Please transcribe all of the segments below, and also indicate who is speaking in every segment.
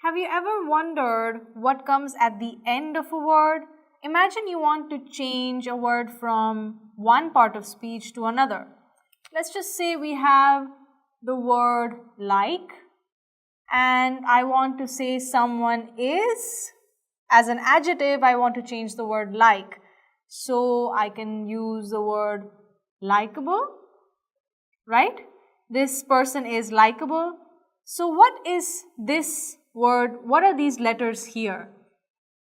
Speaker 1: Have you ever wondered what comes at the end of a word? Imagine you want to change a word from one part of speech to another. Let's just say we have the word like, and I want to say someone is. As an adjective, I want to change the word like. So I can use the word likable, right? This person is likable. So what is this word? What are these letters here?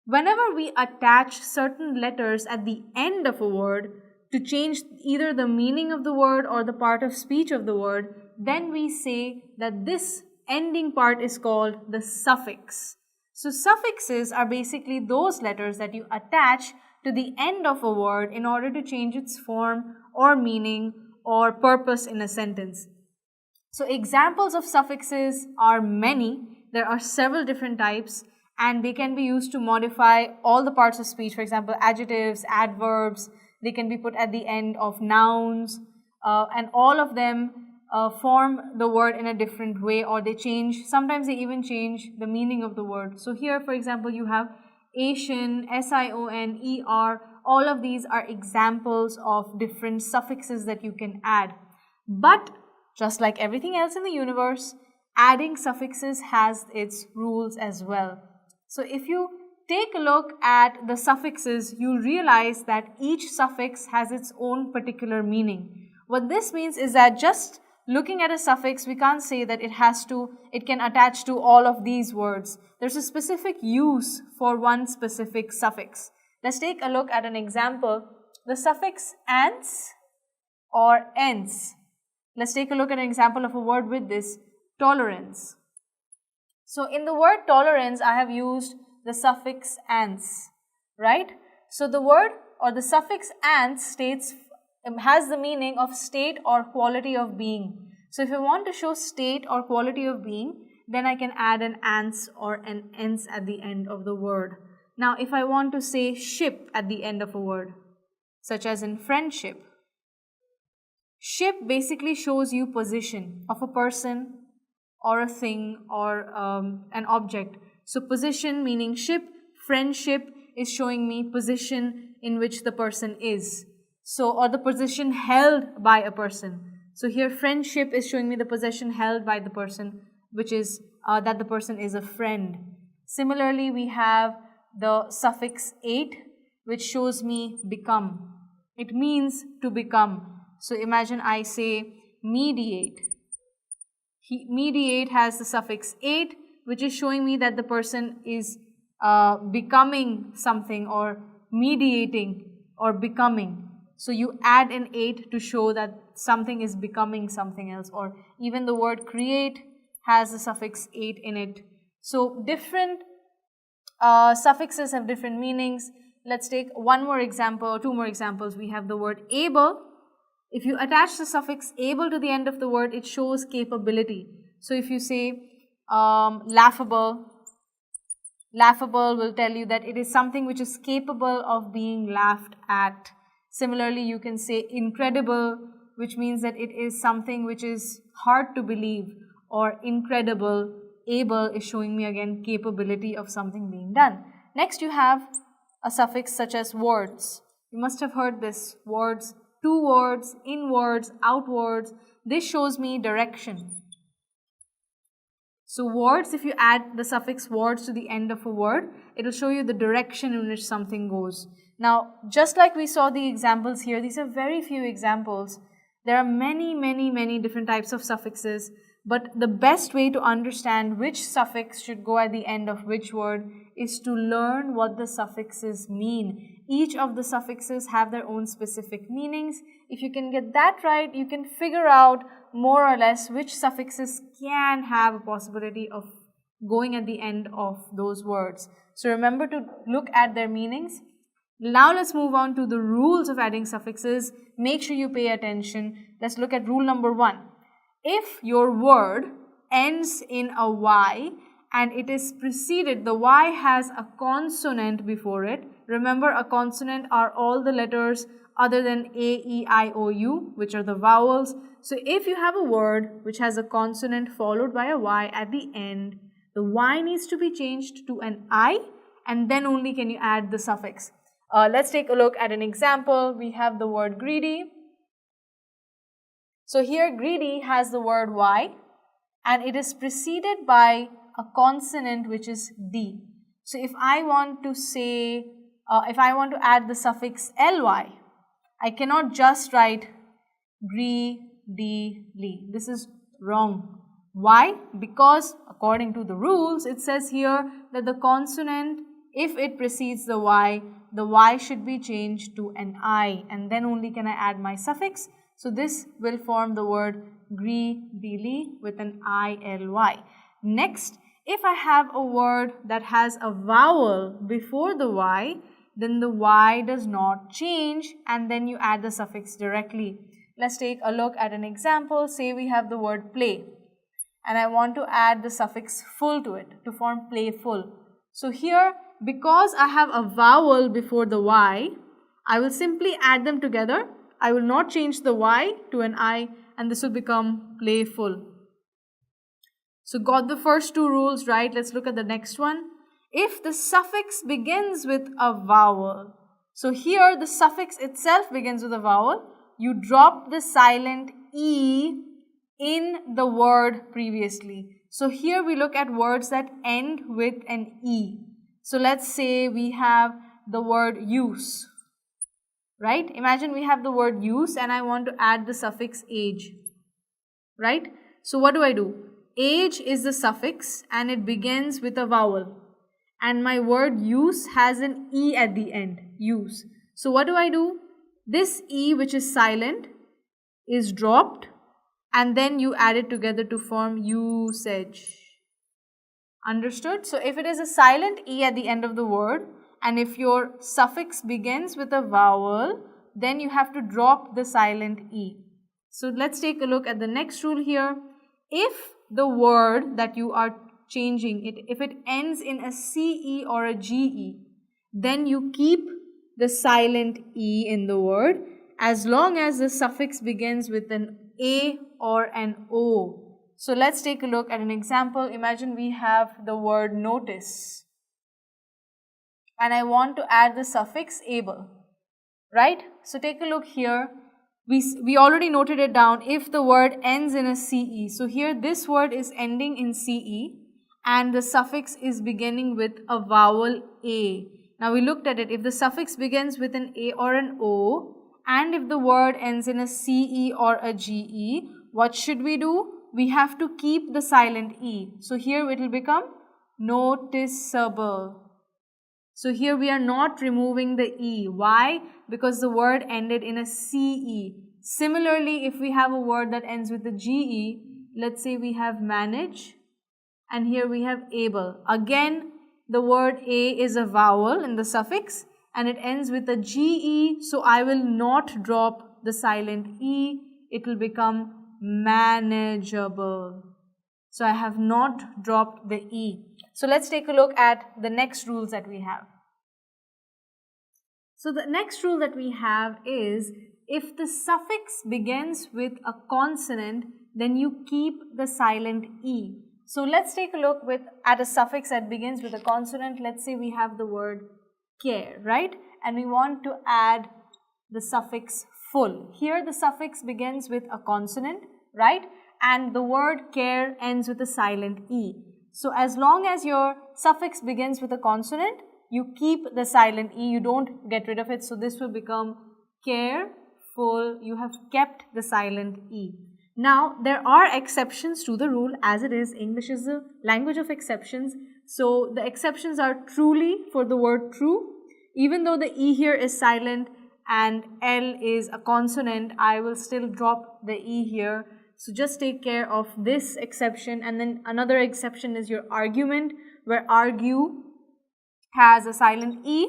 Speaker 1: Whenever we attach certain letters at the end of a word to change either the meaning of the word or the part of speech of the word, then we say that this ending part is called the suffix. So suffixes are basically those letters that you attach to the end of a word in order to change its form or meaning or purpose in a sentence. So examples of suffixes are many. There are several different types, and they can be used to modify all the parts of speech. For example, adjectives, adverbs, they can be put at the end of nouns, and all of them form the word in a different way, or they change. Sometimes they even change the meaning of the word. So here, for example, you have Asian, S-I-O-N-E-R. All of these are examples of different suffixes that you can add. But just like everything else in the universe, adding suffixes has its rules as well. So if you take a look at the suffixes, you'll realize that each suffix has its own particular meaning. What this means is that just looking at a suffix, we can't say that it can attach to all of these words. There's a specific use for one specific suffix. Let's take a look at an example. The suffix ants or ends. Let's take a look at an example of a word with this, tolerance. So in the word tolerance, I have used the suffix ants, right? So the word or the suffix ants has the meaning of state or quality of being. So if I want to show state or quality of being, then I can add an ants or an ends at the end of the word. Now if I want to say ship at the end of a word, such as in friendship, ship basically shows you position of a person or a thing or an object. So position meaning ship, friendship is showing me position in which the person is. So, or the position held by a person. So here friendship is showing me the position held by the person, which is that the person is a friend. Similarly, we have the suffix ate, which shows me become. It means to become. So imagine I say mediate. Mediate has the suffix ate, which is showing me that the person is becoming something or mediating or becoming. So you add an ate to show that something is becoming something else, or even the word create has the suffix ate in it. So different suffixes have different meanings. Let's take one more example or two more examples. We have the word able. If you attach the suffix able to the end of the word, it shows capability. So if you say laughable, laughable will tell you that it is something which is capable of being laughed at. Similarly, you can say incredible, which means that it is something which is hard to believe, or incredible. Able is showing me again capability of something being done. Next, you have a suffix such as words. You must have heard this, words. Towards, inwards, outwards. This shows me direction. So words, if you add the suffix words to the end of a word, it will show you the direction in which something goes. Now, just like we saw the examples here, these are very few examples. There are many different types of suffixes, but the best way to understand which suffix should go at the end of which word is to learn what the suffixes mean. Each of the suffixes have their own specific meanings. If you can get that right, you can figure out more or less which suffixes can have a possibility of going at the end of those words. So remember to look at their meanings. Now let's move on to the rules of adding suffixes. Make sure you pay attention. Let's look at rule number 1. If your word ends in a Y and it is preceded, the Y has a consonant before it. Remember, a consonant are all the letters other than A, E, I, O, U, which are the vowels. So if you have a word which has a consonant followed by a Y at the end, The Y needs to be changed to an I, and then only can you add the suffix. Let's take a look at an example. We have the word greedy. So here greedy has the word Y, and it is preceded by a consonant which is D. So if I want to say, if I want to add the suffix ly, I cannot just write greedily. This is wrong. Why? Because according to the rules, it says here that the consonant, if it precedes the Y should be changed to an I, and then only can I add my suffix. So this will form the word greedily with an ILY. Next, if I have a word that has a vowel before the Y, then the Y does not change, and then you add the suffix directly. Let's take a look at an example. Say we have the word play, and I want to add the suffix full to it to form playful. So here, because I have a vowel before the Y, I will simply add them together. I will not change the Y to an I, and this will become playful. So got the first two rules right. Let's look at the next one. If the suffix begins with a vowel, so here the suffix itself begins with a vowel, you drop the silent E in the word previously. So here we look at words that end with an E. So let's say we have the word use, right? Imagine we have the word use and I want to add the suffix age, right? So what do? Age is the suffix and it begins with a vowel. And my word use has an E at the end, use. So what do? This E, which is silent, is dropped, and then you add it together to form usage. Understood? So if it is a silent E at the end of the word, and if your suffix begins with a vowel, then you have to drop the silent E. So let's take a look at the next rule here. If the word that you are changing, if it ends in a CE or a GE, then you keep the silent E in the word as long as the suffix begins with an A or an O. So let's take a look at an example. Imagine we have the word notice and I want to add the suffix able, right? So take a look here. We already noted it down if the word ends in a CE. So here this word is ending in CE and the suffix is beginning with a vowel A. Now we looked at it. If the suffix begins with an A or an O and if the word ends in a CE or a GE, what should we do? We have to keep the silent E. So here it will become noticeable. So here we are not removing the E. Why? Because the word ended in a CE. Similarly, if we have a word that ends with a GE, let's say we have manage and here we have able. Again, the word A is a vowel in the suffix and it ends with a GE. So I will not drop the silent E. It will become manageable. So I have not dropped the E. So let's take a look at the next rules that we have. So the next rule that we have is if the suffix begins with a consonant, then you keep the silent E. So let's take a look at a suffix that begins with a consonant. Let's say we have the word care, right? And we want to add the suffix full. Here the suffix begins with a consonant, right? And the word care ends with a silent E. So as long as your suffix begins with a consonant, you keep the silent E, you don't get rid of it. So this will become careful. You have kept the silent E. Now there are exceptions to the rule. As it is, English is the language of exceptions. So the exceptions are truly for the word true. Even though the E here is silent and L is a consonant, I will still drop the E here. So just take care of this exception. And then another exception is your argument, where argue has a silent E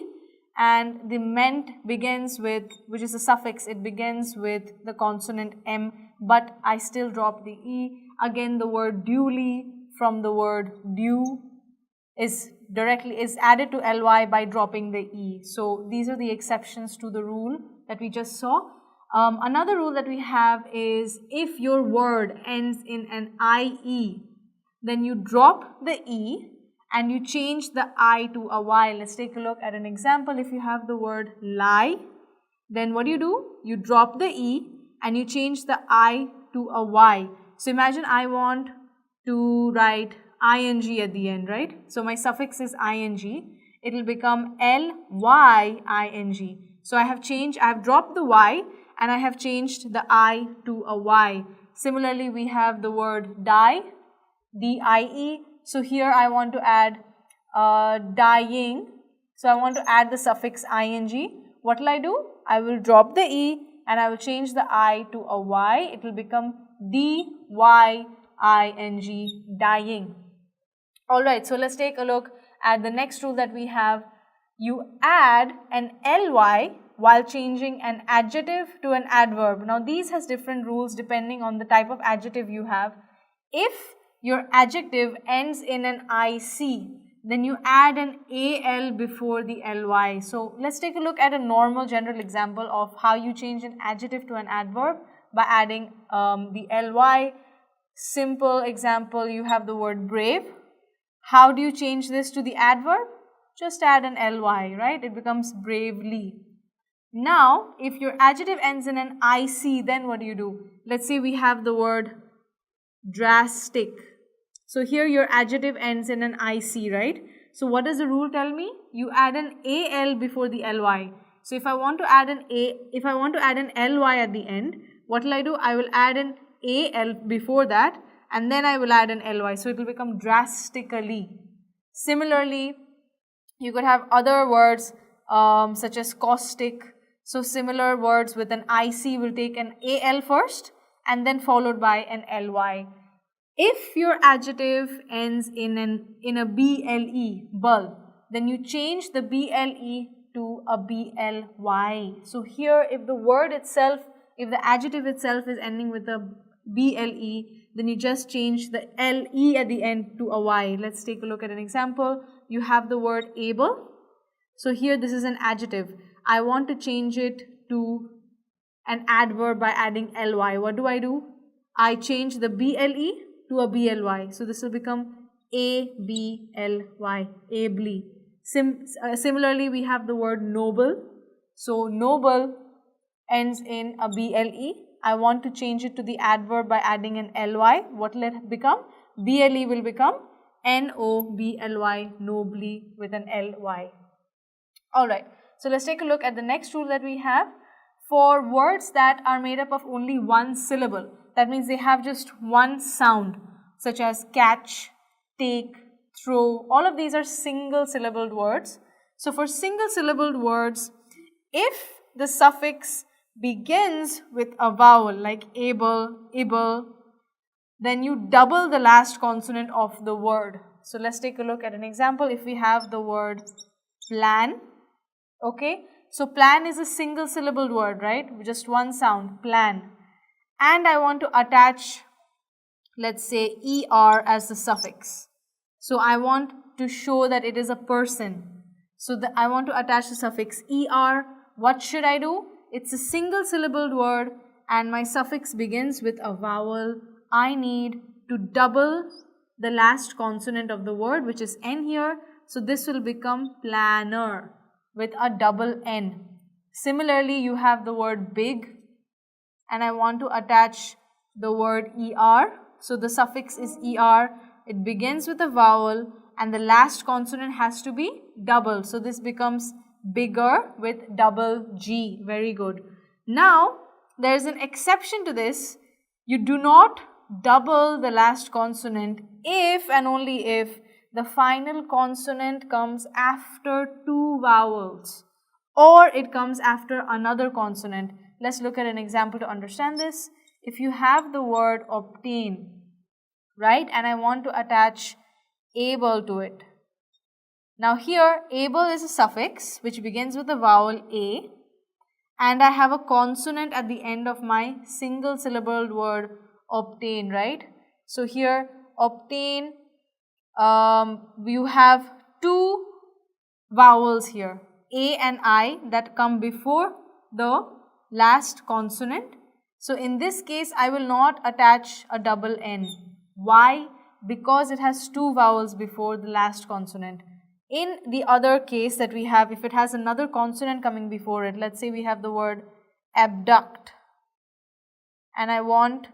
Speaker 1: and the ment begins with, which is a suffix, it begins with the consonant M, but I still drop the E. Again, the word duly from the word due is added to ly by dropping the E. So these are the exceptions to the rule that we just saw. Another rule that we have is if your word ends in an IE, then you drop the E and you change the I to a Y. Let's take a look at an example. If you have the word lie, then what do? You drop the E and you change the I to a Y. So imagine I want to write ing at the end, right? So my suffix is ing. It will become lying. So I have dropped the Y and I have changed the I to a Y. Similarly, we have the word die, D-I-E. So here I want to add dying. So I want to add the suffix ing. What will I do? I will drop the E and I will change the I to a Y. It will become D-Y-I-N-G, dying. Alright, so let's take a look at the next rule that we have. You add an ly while changing an adjective to an adverb. Now these has different rules depending on the type of adjective you have. If your adjective ends in an IC, then you add an AL before the ly. So let's take a look at a normal general example of how you change an adjective to an adverb by adding the ly. Simple example, you have the word brave. How do you change this to the adverb? Just add an ly, right? It becomes bravely. Now, if your adjective ends in an IC, then what do? Let's say we have the word drastic. So here your adjective ends in an IC, right? So what does the rule tell me? You add an AL before the ly. So if I want to add an ly at the end, what will I do? I will add an AL before that and then I will add an ly. So it will become drastically. Similarly, you could have other words such as caustic. So similar words with an IC will take an AL first and then followed by an ly. If your adjective ends in a BLE, bull, then you change the BLE to a BLY. So here if the adjective itself is ending with a BLE, then you just change the LE at the end to a Y. Let's take a look at an example. You have the word able. So here this is an adjective. I want to change it to an adverb by adding ly. What do? I change the BLE to a BLY. So this will become ABLY, ably. Similarly, we have the word noble. So noble ends in a BLE. I want to change it to the adverb by adding an ly. What will it become? BLE will become NOBLY, nobly, with an ly. Alright, so let's take a look at the next rule that we have. For words that are made up of only one syllable, that means they have just one sound, such as catch, take, throw, all of these are single syllabled words. So for single syllabled words, if the suffix begins with a vowel like able, then you double the last consonant of the word. So let's take a look at an example. If we have the word plan, okay, so plan is a single syllabled word, right? Just one sound, plan. And I want to attach, let's say, ER as the suffix. So I want to show that it is a person. So I want to attach the suffix ER. What should I do? It's a single syllabled word and my suffix begins with a vowel. I need to double the last consonant of the word, which is N here. So this will become planner with a double N. Similarly, you have the word big and I want to attach the word ER. So the suffix is ER. It begins with a vowel and the last consonant has to be double. So this becomes bigger with double G. Very good. Now, there is an exception to this. You do not double the last consonant if and only if the final consonant comes after two vowels or it comes after another consonant. Let's look at an example to understand this. If you have the word obtain, right, and I want to attach able to it. Now here, able is a suffix which begins with the vowel A and I have a consonant at the end of my single syllabled word obtain, right? So here, obtain, you have two vowels here, A and I, that come before the last consonant. So in this case, I will not attach a double N. Why? because it has two vowels before the last consonant. In the other case that we have, if it has another consonant coming before it, let's say we have the word abduct, and I want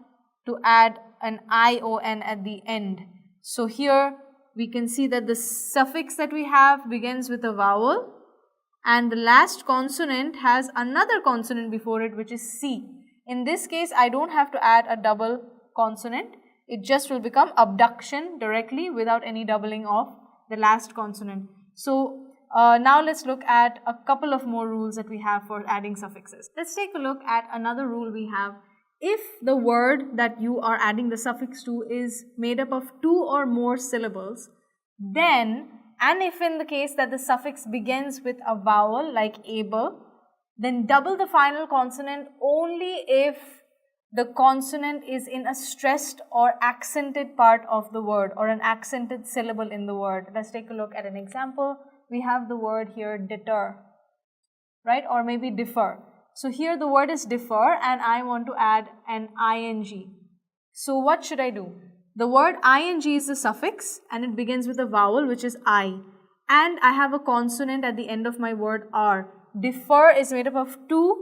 Speaker 1: to add an ION at the end. So here we can see that the suffix that we have begins with a vowel, and the last consonant has another consonant before it, which is C. In this case, I don't have to add a double consonant. It just will become abduction directly without any doubling of the last consonant. So now let's look at a couple of more rules that we have for adding suffixes. Let's take a look at another rule we have. If the word that you are adding the suffix to is made up of two or more syllables, then, and if in the case that the suffix begins with a vowel like able, then double the final consonant only if the consonant is in a stressed or accented part of the word or an accented syllable in the word. Let's take a look at an example. We have the word here deter, right, or maybe defer. So here the word is defer and I want to add an ing. So what should I do? The word ing is a suffix and it begins with a vowel which is I, and I have a consonant at the end of my word R. Defer is made up of two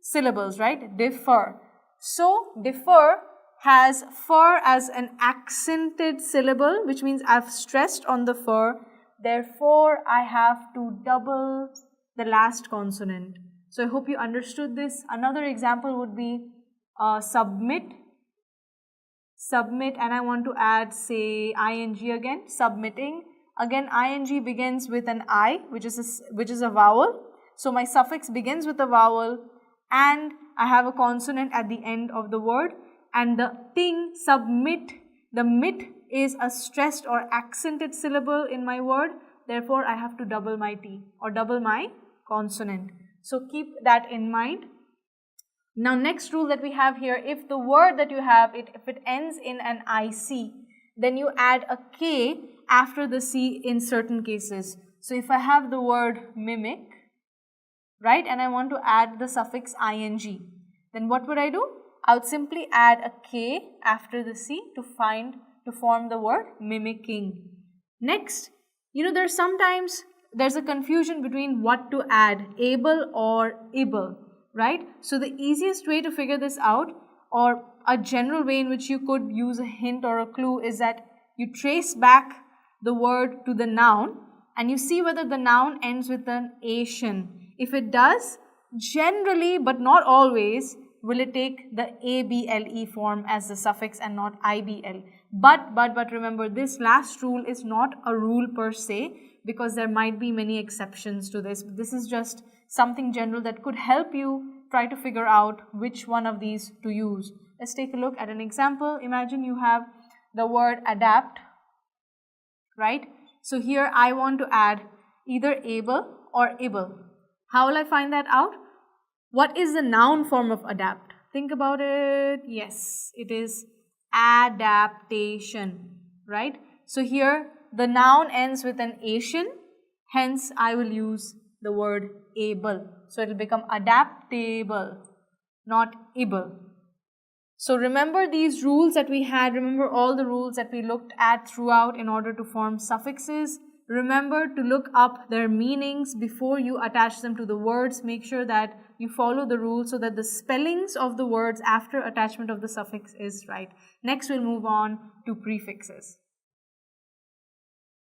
Speaker 1: syllables, right? Defer. So defer has fur as an accented syllable, which means I've stressed on the fur. Therefore, I have to double the last consonant. So I hope you understood this. Another example would be submit. Submit, and I want to add, say, ing again. Submitting. Again, ing begins with an I, which is a vowel. So my suffix begins with a vowel, and I have a consonant at the end of the word. And the thing, submit, the mit is a stressed or accented syllable in my word. Therefore, I have to double my T or double my consonant. So keep that in mind. Now, next rule that we have here, if the word that you have, if it ends in an IC, then you add a K after the C in certain cases. So if I have the word mimic, right, and I want to add the suffix ing, then what would I do? I would simply add a K after the C to form the word mimicking. Next, there's a confusion between what to add, able or able, right? So the easiest way to figure this out, or a general way in which you could use a hint or a clue, is that you trace back the word to the noun and you see whether the noun ends with an ation. If it does, generally but not always will it take the able form as the suffix and not ibl. But remember, this last rule is not a rule per se, because there might be many exceptions to this. This is just something general that could help you try to figure out which one of these to use. Let's take a look at an example. Imagine you have the word adapt, right? So here I want to add either able or able. How will I find that out? What is the noun form of adapt? Think about it. Yes, it is adaptation, right? So here the noun ends with an ation, hence I will use the word able. So it will become adaptable, not able. So remember these rules that we had, remember all the rules that we looked at throughout in order to form suffixes. Remember to look up their meanings before you attach them to the words. Make sure that you follow the rules so that the spellings of the words after attachment of the suffix is right. Next, we'll move on to prefixes.